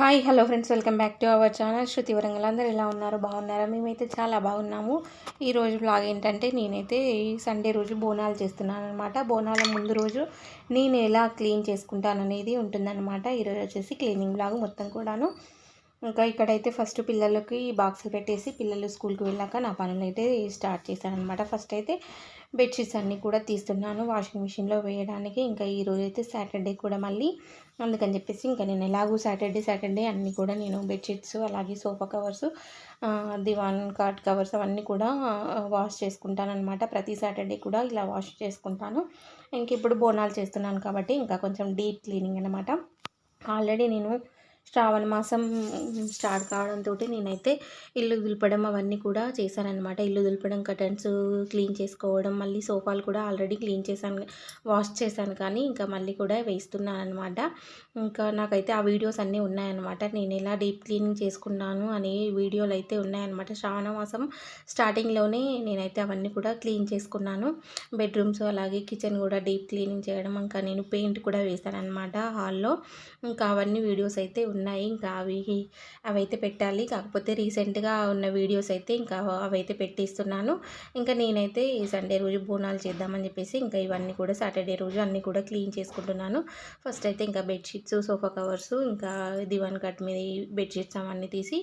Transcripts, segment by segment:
Hi hello friends, welcome back to our channel Shruti Warangal. అందరూ ఎలా ఉన్నారు? బాగున్నారా? మేమైతే చాలా బాగున్నాము. ఈరోజు బ్లాగ్ ఏంటంటే నేనైతే ఈ సండే రోజు బోనాలు చేస్తున్నాను అనమాట. బోనాల ముందు రోజు నేను ఎలా క్లీన్ చేసుకుంటాను అనేది ఉంటుందన్నమాట. ఈరోజు వచ్చేసి క్లీనింగ్ బ్లాగ్ మొత్తం కూడాను. ఇంకా ఇక్కడైతే ఫస్ట్ పిల్లలకి బాక్సులు పెట్టేసి పిల్లలు స్కూల్కి వెళ్ళాక నా పనులు అయితే స్టార్ట్ చేశాను అనమాట. ఫస్ట్ అయితే బెడ్షీట్స్ అన్నీ కూడా తీస్తున్నాను వాషింగ్ మిషన్లో వేయడానికి. ఇంకా ఈరోజు అయితే సాటర్డే కూడా మళ్ళీ అందుకని చెప్పేసి ఇంకా నేను ఎలాగూ సాటర్డే అన్నీ కూడా నేను బెడ్షీట్స్ అలాగే సోఫా కవర్స్, దివాన్ కాట్ కవర్స్ అవన్నీ కూడా వాష్ చేసుకుంటాను అనమాట. ప్రతి సాటర్డే కూడా ఇలా వాష్ చేసుకుంటాను. ఇంక ఇప్పుడు బోనాలు చేస్తున్నాను కాబట్టి ఇంకా కొంచెం డీప్ క్లీనింగ్ అనమాట. ఆల్రెడీ నేను శ్రావణ మాసం స్టార్ట్ కావడంతో నేనైతే ఇల్లు దులపడం అవన్నీ కూడా చేశానన్నమాట. ఇల్లు దులపడం, కర్టన్స్ క్లీన్ చేసుకోవడం, మళ్ళీ సోఫాలు కూడా ఆల్రెడీ క్లీన్ చేశాను, వాష్ చేశాను. కానీ ఇంకా మళ్ళీ కూడా వేస్తున్నాను అనమాట. ఇంకా నాకైతే ఆ వీడియోస్ అన్నీ ఉన్నాయన్నమాట. నేను ఎలా డీప్ క్లీనింగ్ చేసుకున్నాను అనే వీడియోలు అయితే ఉన్నాయన్నమాట. శ్రావణ మాసం స్టార్టింగ్లోనే నేనైతే అవన్నీ కూడా క్లీన్ చేసుకున్నాను. బెడ్రూమ్స్ అలాగే కిచెన్ కూడా డీప్ క్లీనింగ్ చేయడం, ఇంకా నేను పెయింట్ కూడా వేశాను అనమాట హాల్లో. ఇంకా అవన్నీ వీడియోస్ అయితే ఉన్నాయి. ఇంకా అవైతే పెట్టాలి. కాకపోతే రీసెంట్గా ఉన్న వీడియోస్ అయితే ఇంకా అవైతే పెట్టిస్తున్నాను. ఇంకా నేనైతే ఈ సండే రోజు బోనాలు చేద్దామని చెప్పేసి ఇంకా ఇవన్నీ కూడా సాటర్డే రోజు అన్నీ కూడా క్లీన్ చేసుకుంటున్నాను. ఫస్ట్ అయితే ఇంకా బెడ్షీట్స్, సోఫా కవర్స్, ఇంకా దివాన్ కట్ మీద బెడ్షీట్స్ అవన్నీ తీసి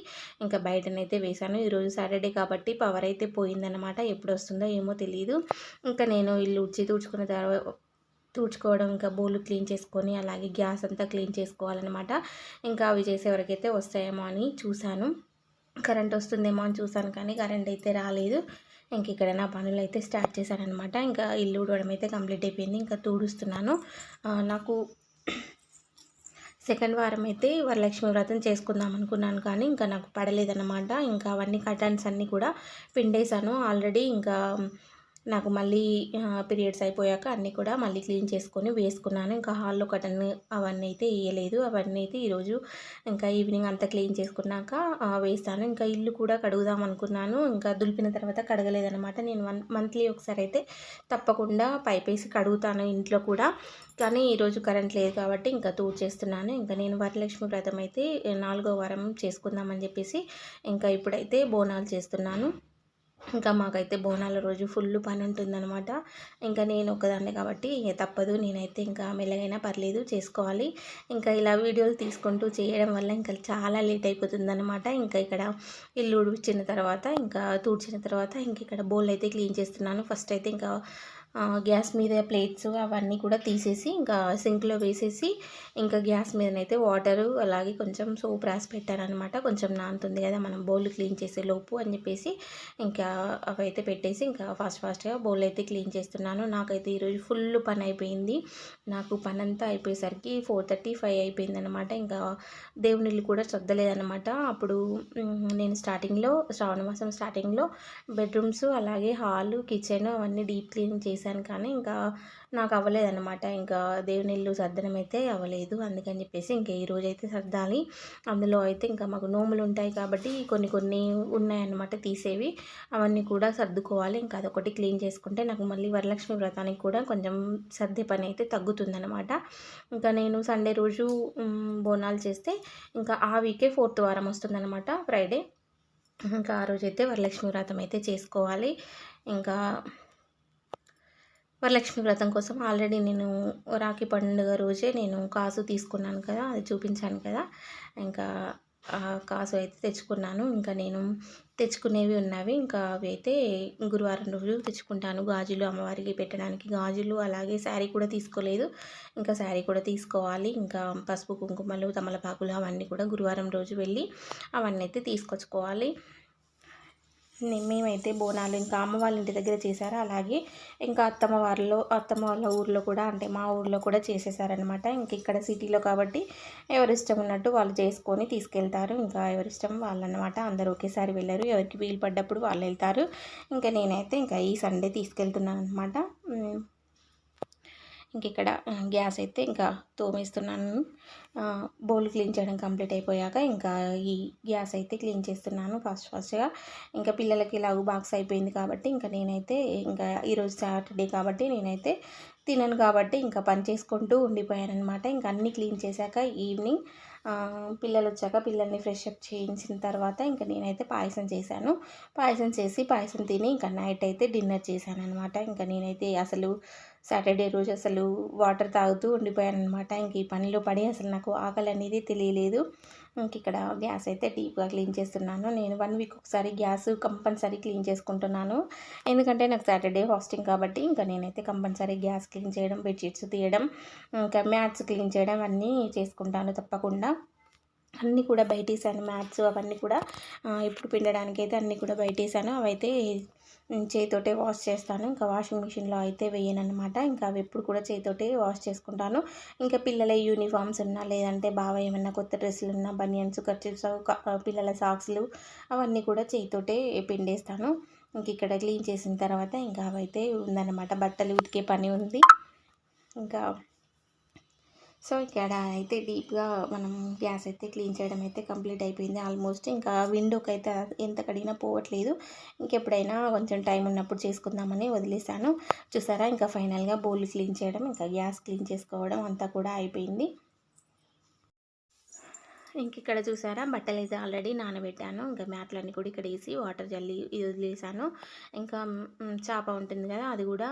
ఇంకా బయటనైతే వేశాను. ఈరోజు సాటర్డే కాబట్టి పవర్ అయితే పోయిందనమాట. ఎప్పుడు వస్తుందో ఏమో తెలియదు. ఇంకా నేను ఇల్లు తుడుచుకున్న తర్వాత తుడుచుకోవడం, ఇంకా బోళ్ళు క్లీన్ చేసుకొని అలాగే గ్యాస్ అంతా క్లీన్ చేసుకోవాలన్నమాట. ఇంకా అవి చేసే వరకైతే వస్తాయేమో అని చూశాను. కరెంట్ వస్తుందేమో అని చూశాను కానీ కరెంట్ అయితే రాలేదు. ఇంక ఇక్కడ నా పనులు అయితే స్టార్ట్ చేశానమాట. ఇంకా ఇల్లు ఊడవడం అయితే కంప్లీట్ అయిపోయింది. ఇంకా తుడుస్తున్నాను. నాకు సెకండ్ వారం అయితే వరలక్ష్మి వ్రతం చేసుకుందాం అనుకున్నాను కానీ ఇంకా నాకు పడలేదన్నమాట. ఇంకా అవన్నీ కర్టన్స్ అన్నీ కూడా పిండేశాను ఆల్రెడీ. ఇంకా నాకు మళ్ళీ పీరియడ్స్ అయిపోయాక అన్నీ కూడా మళ్ళీ క్లీన్ చేసుకొని వేసుకున్నాను. ఇంకా హాల్లో కటన్ అవన్నీ అయితే వేయలేదు. అవన్నీ అయితే ఈరోజు ఇంకా ఈవినింగ్ అంతా క్లీన్ చేసుకున్నాక వేస్తాను. ఇంకా ఇల్లు కూడా కడుగుదాం అనుకున్నాను. ఇంకా దులిపిన తర్వాత కడగలేదనమాట. నేను మంత్లీ ఒకసారి అయితే తప్పకుండా పైప్ వేసి కడుగుతాను ఇంట్లో కూడా. కానీ ఈరోజు కరెంట్ లేదు కాబట్టి ఇంకా చేస్తున్నాను. ఇంకా నేను వరలక్ష్మి వ్రతం అయితే 4వ వారం చేసుకుందామని చెప్పేసి ఇంకా ఇప్పుడైతే బోనాలు చేస్తున్నాను. ఇంకా మాకైతే బోనాల రోజు ఫుల్ పని ఉంటుందన్నమాట. ఇంకా నేను ఒకదాన్నే కాబట్టి తప్పదు. నేనైతే ఇంకా మెల్లగైనా పర్లేదు చేసుకోవాలి. ఇంకా ఇలా వీడియోలు తీసుకుంటూ చేయడం వల్ల ఇంకా చాలా లేట్ అయిపోతుందన్నమాట. ఇంకా ఇక్కడ ఇల్లు ఉడిచిన తర్వాత ఇంకా తుడిచిన తర్వాత ఇంక ఇక్కడ బౌల్ అయితే క్లీన్ చేస్తున్నాను. ఫస్ట్ అయితే ఇంకా గ్యాస్ మీద ప్లేట్స్ అవన్నీ కూడా తీసేసి ఇంకా సింక్లో వేసేసి ఇంకా గ్యాస్ మీదనైతే వాటరు అలాగే కొంచెం సోప్ రాసి పెట్టారనమాట. కొంచెం నానుతుంది కదా మనం బౌల్ క్లీన్ చేసే లోపు అని చెప్పేసి ఇంకా అవైతే పెట్టేసి ఇంకా ఫాస్ట్గా బౌల్ అయితే క్లీన్ చేస్తున్నాను. నాకైతే ఈరోజు ఫుల్ పని అయిపోయింది. నాకు పని అంతా అయిపోయేసరికి 4:35 అయిపోయింది అనమాట. ఇంకా దేవుని ఇల్లు కూడా సర్దలేదనమాట. అప్పుడు నేను శ్రావణ మాసం స్టార్టింగ్లో బెడ్రూమ్స్ అలాగే హాలు, కిచెన్ అవన్నీ డీప్ క్లీన్ చేశాను. కానీ ఇంకా నాకు అవ్వలేదన్నమాట. ఇంకా దేవుని ఇల్లు సర్దనం అయితే అవ్వలేదు. అందుకని చెప్పేసి ఇంకా ఈరోజు అయితే సర్దాలి. అందులో అయితే ఇంకా మాకు నోములు ఉంటాయి కాబట్టి కొన్ని ఉన్నాయన్నమాట తీసేవి. అవన్నీ కూడా సర్దుకోవాలి. ఇంకా అదొకటి క్లీన్ చేసుకుంటే నాకు మళ్ళీ వరలక్ష్మి వ్రతానికి కూడా కొంచెం సర్దే పని అయితే తగ్గుతుందన్నమాట. ఇంకా నేను సండే రోజు బోనాలు చేస్తే ఇంకా ఆ వీకే 4th వారం వస్తుందన్నమాట, ఫ్రైడే. ఇంకా ఆ రోజైతే వరలక్ష్మి వ్రతం అయితే చేసుకోవాలి. ఇంకా వరలక్ష్మి వ్రతం కోసం ఆల్రెడీ నేను రాఖీ పండుగ రోజే నేను కాసు తీసుకున్నాను కదా, అది చూపించాను కదా. ఇంకా కాసు అయితే తెచ్చుకున్నాను. ఇంకా నేను తెచ్చుకునేవి ఉన్నవి. ఇంకా అవి అయితే గురువారం రోజు తెచ్చుకుంటాను. గాజులు అమ్మవారికి పెట్టడానికి గాజులు, అలాగే శారీ కూడా తీసుకోలేదు. ఇంకా శారీ కూడా తీసుకోవాలి. ఇంకా పసుపు కుంకుమలు, తమలపాకులు అవన్నీ కూడా గురువారం రోజు వెళ్ళి అవన్నీ అయితే తీసుకొచ్చుకోవాలి. మేమైతే బోనాలు ఇంకా అమ్మ వాళ్ళ ఇంటి దగ్గర చేశారు. అలాగే ఇంకా అత్తమ్మ వాళ్ళ ఊర్లో కూడా, అంటే మా ఊర్లో కూడా చేసేసారనమాట. ఇంక ఇక్కడ సిటీలో కాబట్టి ఎవరిష్టం ఉన్నట్టు వాళ్ళు చేసుకొని తీసుకెళ్తారు. ఇంకా ఎవరిష్టం వాళ్ళనమాట. అందరూ ఒకేసారి వెళ్ళరు. ఎవరికి వీలు పడ్డప్పుడు వాళ్ళు వెళ్తారు. ఇంకా నేనైతే ఇంకా ఈ సండే తీసుకెళ్తున్నాను అనమాట. ఇంక ఇక్కడ గ్యాస్ అయితే ఇంకా తోమేస్తున్నాను. బౌల్ క్లీన్ చేయడం కంప్లీట్ అయిపోయాక ఇంకా ఈ గ్యాస్ అయితే క్లీన్ చేస్తున్నాను ఫాస్ట్గా. ఇంకా పిల్లలకి ఇలాగ బాక్స్ అయిపోయింది కాబట్టి ఇంకా నేనైతే ఇంకా ఈరోజు సాటర్డే కాబట్టి నేనైతే తినను కాబట్టి ఇంకా పని చేసుకుంటూ ఉండిపోయాననమాట. ఇంక అన్నీ క్లీన్ చేశాక ఈవినింగ్ పిల్లలు వచ్చాక పిల్లల్ని ఫ్రెష్ అప్ చేయించిన తర్వాత ఇంక నేనైతే పాయసం చేశాను. పాయసం చేసి పాయసం తిని ఇంకా నైట్ అయితే డిన్నర్ చేశాననమాట. ఇంకా నేనైతే అసలు సాటర్డే రోజు అసలు వాటర్ తాగుతూ ఉండిపోయాననమాట. ఇంక ఈ పనిలో పడి అసలు నాకు ఆకలి అనేది తెలియలేదు. ఇంక ఇక్కడ గ్యాస్ అయితే డీప్గా క్లీన్ చేస్తున్నాను. నేను 1 వీక్ ఒకసారి గ్యాస్ కంపల్సరీ క్లీన్ చేసుకుంటున్నాను. ఎందుకంటే నాకు సాటర్డే ఫాస్టింగ్ కాబట్టి ఇంకా నేనైతే కంపల్సరీ గ్యాస్ క్లీన్ చేయడం, బెడ్షీట్స్ తీయడం, ఇంకా మ్యాట్స్ క్లీన్ చేయడం అన్నీ చేసుకుంటాను తప్పకుండా. అన్నీ కూడా బయటేసాను. మ్యాట్స్ అవన్నీ కూడా ఇప్పుడు పిండడానికైతే అన్నీ కూడా బయటేసాను. అవైతే చేతితోటే వాష్ చేస్తాను. ఇంకా వాషింగ్ మిషన్లో అయితే వేయననమాట. ఇంకా అవి ఎప్పుడు కూడా చేతితోటే వాష్ చేసుకుంటాను. ఇంకా పిల్లల యూనిఫామ్స్ ఉన్నా లేదంటే బావ ఏమన్నా కొత్త డ్రెస్సులు ఉన్నా బనియన్స్, కర్చీఫ్స్, పిల్లల సాక్స్లు అవన్నీ కూడా చేతితోటే పిండేస్తాను. ఇంక ఇక్కడ క్లీన్ చేసిన తర్వాత ఇంకా అవైతే ఉందన్నమాట. బట్టలు ఉతికే పని ఉంది. ఇంకా సో ఇక్కడ అయితే డీప్గా మనం గ్యాస్ అయితే క్లీన్ చేయడం అయితే కంప్లీట్ అయిపోయింది ఆల్మోస్ట్. ఇంకా విండోకి అయితే ఎంత కడిగినా పోవట్లేదు. ఇంకెప్పుడైనా కొంచెం టైం ఉన్నప్పుడు చేసుకుందామని వదిలేసాను. చూసారా ఇంకా ఫైనల్గా బౌల్ క్లీన్ చేయడం, ఇంకా గ్యాస్ క్లీన్ చేసుకోవడం అంతా కూడా అయిపోయింది. ఇంక ఇక్కడ చూసారా బట్టలు అయితే ఆల్రెడీ నానబెట్టాను. ఇంకా మ్యాట్లన్నీ కూడా ఇక్కడ వేసి వాటర్ జల్లి ఇది వదిలేసాను. ఇంకా చాప ఉంటుంది కదా అది కూడా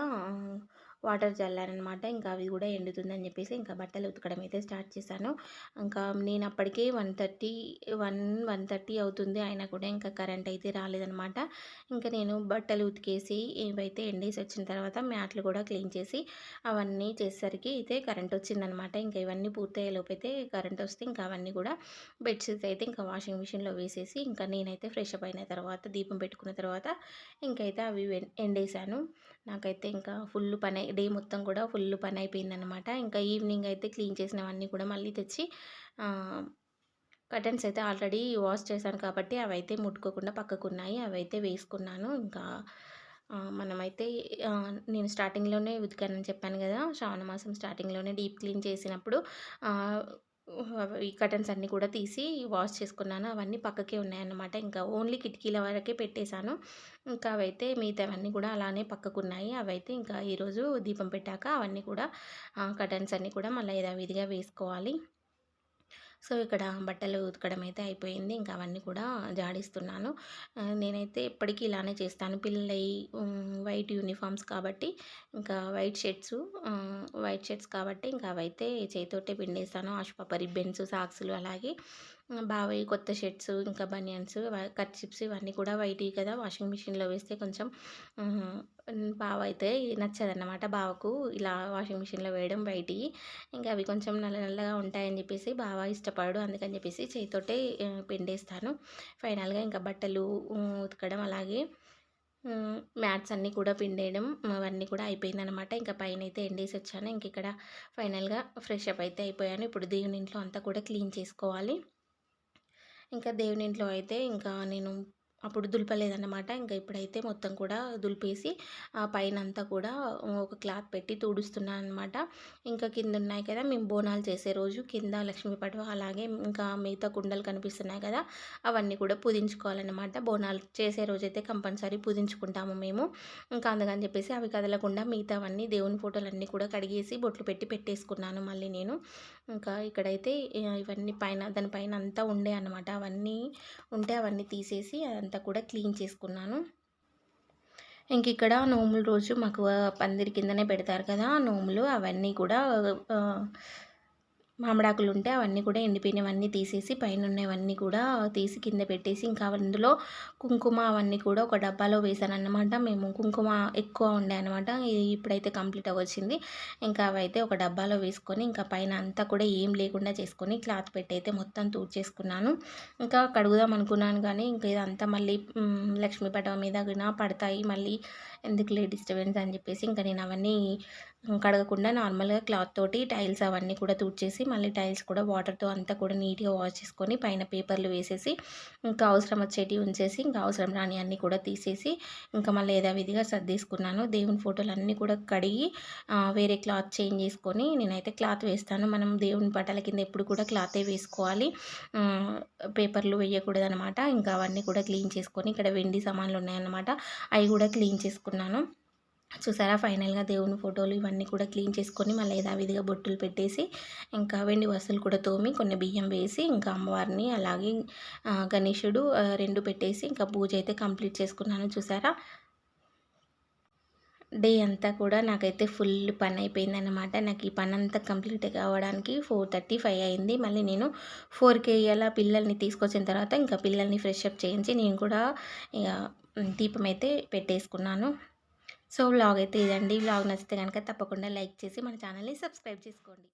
వాటర్ చల్లారనమాట. ఇంకా అవి కూడా ఎండుతుందని చెప్పేసి ఇంకా బట్టలు ఉతకడం అయితే స్టార్ట్ చేశాను. ఇంకా నేను అప్పటికే 1:30 అవుతుంది. అయినా కూడా ఇంకా కరెంట్ అయితే రాలేదనమాట. ఇంకా నేను బట్టలు ఉతికేసి ఏవైతే ఎండేసి వచ్చిన తర్వాత మ్యాట్లు కూడా క్లీన్ చేసి అవన్నీ చేసేసరికి అయితే కరెంట్ వచ్చిందనమాట. ఇంకా ఇవన్నీ పూర్తయ్యేలోపు అయితే కరెంట్ వస్తే ఇంకా అవన్నీ కూడా బెడ్షీట్స్ అయితే ఇంకా వాషింగ్ మిషన్లో వేసేసి ఇంకా నేనైతే ఫ్రెష్ అప్ అయిన తర్వాత దీపం పెట్టుకున్న తర్వాత ఇంకైతే అవి ఎండేసాను. నాకైతే ఇంకా ఫుల్ పని డే మొత్తం కూడా ఫుల్ పని అయిపోయిందనమాట. ఇంకా ఈవినింగ్ అయితే క్లీన్ చేసినవన్నీ కూడా మళ్ళీ తెచ్చి కర్టన్స్ అయితే ఆల్రెడీ వాష్ చేశాను కాబట్టి అవైతే ముట్టుకోకుండా పక్కకున్నాయి. అవైతే వేసుకున్నాను. ఇంకా మనమైతే నేను స్టార్టింగ్లోనే ఉతికానని చెప్పాను కదా, శ్రావణ మాసం స్టార్టింగ్లోనే డీప్ క్లీన్ చేసినప్పుడు ఈ కర్టన్స్ అన్నీ కూడా తీసి వాష్ చేసుకున్నాను. అవన్నీ పక్కకే ఉన్నాయన్నమాట. ఇంకా ఓన్లీ కిటికీల వరకే పెట్టేశాను. ఇంకా అవైతే మిగతావన్నీ కూడా అలానే పక్కకున్నాయి. అవైతే ఇంకా ఈరోజు దీపం పెట్టాక అవన్నీ కూడా కర్టన్స్ అన్నీ కూడా మళ్ళీ యథావిధిగా వేసుకోవాలి. సో ఇక్కడ బట్టలు ఉతకడం అయితే అయిపోయింది. ఇంకా అవన్నీ కూడా జాడిస్తున్నాను. నేనైతే ఎప్పటికీ ఇలానే చేస్తాను. పిల్లలయి వైట్ యూనిఫామ్స్ కాబట్టి ఇంకా వైట్ షర్ట్స్ కాబట్టి ఇంకా అవైతే చేతితోటే పిండేస్తాను. ఆశుపాప రిబ్బన్స్, సాక్స్లు అలాగే బావయ్య కొత్త షర్ట్స్ ఇంకా బనియన్స్, కర్చీఫ్స్ ఇవన్నీ కూడా వైట్వి కదా, వాషింగ్ మిషన్లో వేస్తే కొంచెం బావ అయితే నచ్చదన్నమాట. బావకు ఇలా వాషింగ్ మిషన్లో వేయడం వైట్వి. ఇంకా అవి కొంచెం నల్ల నల్లగా ఉంటాయని చెప్పేసి బావ ఇష్టపడడు. అందుకని చెప్పేసి చేతితోటే పిండేస్తాను. ఫైనల్గా ఇంకా బట్టలు ఉతకడం అలాగే మ్యాట్స్ అన్నీ కూడా పిండేయడం అవన్నీ కూడా అయిపోయిందనమాట. ఇంకా పైన అయితే ఎండేసి వచ్చాను. ఇంక ఇక్కడ ఫైనల్గా ఫ్రెష్ అప్ అయితే అయిపోయాను. ఇప్పుడు దేవుని ఇంట్లో అంతా కూడా క్లీన్ చేసుకోవాలి. ఇంకా దేవుని ఇంట్లో అయితే ఇంకా నేను అప్పుడు దులపలేదన్నమాట. ఇంకా ఇప్పుడైతే మొత్తం కూడా దులిపేసి పైన అంతా కూడా ఒక క్లాత్ పెట్టి తుడుస్తున్నాను అనమాట. ఇంకా కింద ఉన్నాయి కదా మేము బోనాలు చేసే రోజు కింద లక్ష్మీ పటవ అలాగే ఇంకా మిగతా కుండలు కనిపిస్తున్నాయి కదా అవన్నీ కూడా పూజించుకోవాలన్నమాట. బోనాలు చేసే రోజైతే కంపల్సరీ పూజించుకుంటాము మేము. ఇంకా అందుకని చెప్పేసి అవి కదలకుండా మిగతావన్నీ దేవుని ఫోటోలన్నీ కూడా కడిగేసి బొట్లు పెట్టి పెట్టేసుకున్నాను మళ్ళీ నేను. ఇంకా ఇక్కడైతే ఇవన్నీ దానిపైన అంతా ఉండే అన్నమాట. అవన్నీ ఉంటే అవన్నీ తీసేసి అదంతా కూడా క్లీన్ చేసుకున్నాను. ఇంక ఇక్కడ నోముల రోజు మాకు పందిరి కిందనే పెడతారు కదా నోములు, అవన్నీ కూడా మామిడాకులు ఉంటే అవన్నీ కూడా ఎండిపోయినవన్నీ తీసేసి పైన ఉన్నవన్నీ కూడా తీసి కింద పెట్టేసి ఇంకా అందులో కుంకుమ అవన్నీ కూడా ఒక డబ్బాలో వేసాను అన్నమాట. మేము కుంకుమ ఎక్కువ ఉండే అనమాట. ఇప్పుడైతే కంప్లీట్ అవ్వచ్చింది. ఇంకా అవైతే ఒక డబ్బాలో వేసుకొని ఇంకా పైన అంతా కూడా ఏం లేకుండా చేసుకొని క్లాత్ పెట్టి అయితే మొత్తం చేసుకున్నాను. ఇంకా కడుగుదాం అనుకున్నాను కానీ ఇంకా ఇదంతా మళ్ళీ లక్ష్మీ పటం మీద పడతాయి, మళ్ళీ ఎందుకులే డిస్టర్బెన్స్ అని చెప్పేసి ఇంకా నేను అవన్నీ కడగకుండా నార్మల్గా క్లాత్ తోటి టైల్స్ అవన్నీ కూడా తుడిచేసి మళ్ళీ టైల్స్ కూడా వాటర్తో అంతా కూడా నీట్గా వాష్ చేసుకొని పైన పేపర్లు వేసేసి ఇంకా అవసరం వచ్చేటివి ఉంచేసి ఇంకా అవసరం రాని అన్నీ కూడా తీసేసి ఇంకా మళ్ళీ యథావిధిగా సర్దేసుకున్నాను. దేవుని ఫోటోలు అన్నీ కూడా కడిగి వేరే క్లాత్ చేంజ్ చేసుకొని నేనైతే క్లాత్ వేస్తాను. మనం దేవుని పటాల కింద ఎప్పుడు కూడా క్లాతే వేసుకోవాలి, పేపర్లు వేయకూడదు అనమాట. ఇంకా అవన్నీ కూడా క్లీన్ చేసుకొని ఇక్కడ వెండి సామాన్లు ఉన్నాయన్నమాట, అవి కూడా క్లీన్ చేసుకున్నాను. చూసారా ఫైనల్‌గా దేవుని ఫోటోలు ఇవన్నీ కూడా క్లీన్ చేసుకొని మళ్ళీ యథావిధిగా బొట్టులు పెట్టేసి, ఇంకా వెండి వస్తువులు కూడా తోమి కొన్ని బియ్యం వేసి, ఇంకా అమ్మవారిని అలాగే గణేశుడు 2 పెట్టేసి ఇంకా పూజ అయితే కంప్లీట్ చేసుకున్నాను చూసారా. డే అంతా కూడా నాకైతే ఫుల్ పనయిపోయిందనమాట. నాకు ఈ పనంతా కంప్లీట్ కావడానికి 4:30, 5 అయింది. మళ్ళీ నేను 4కే ఇయాల పిల్లల్ని తీసుకొచ్చిన తర్వాత ఇంకా పిల్లల్ని ఫ్రెష్ అప్ చేయించి నేను కూడా ఇగ దీపం అయితే పెట్టేసుకున్నాను. సో, వ్లాగ్ అయితే ఇదండి. వ్లాగ్ నచ్చితే గనక తప్పకుండా లైక్ చేసి మన ఛానల్‌ని సబ్స్క్రైబ్ చేసుకోండి.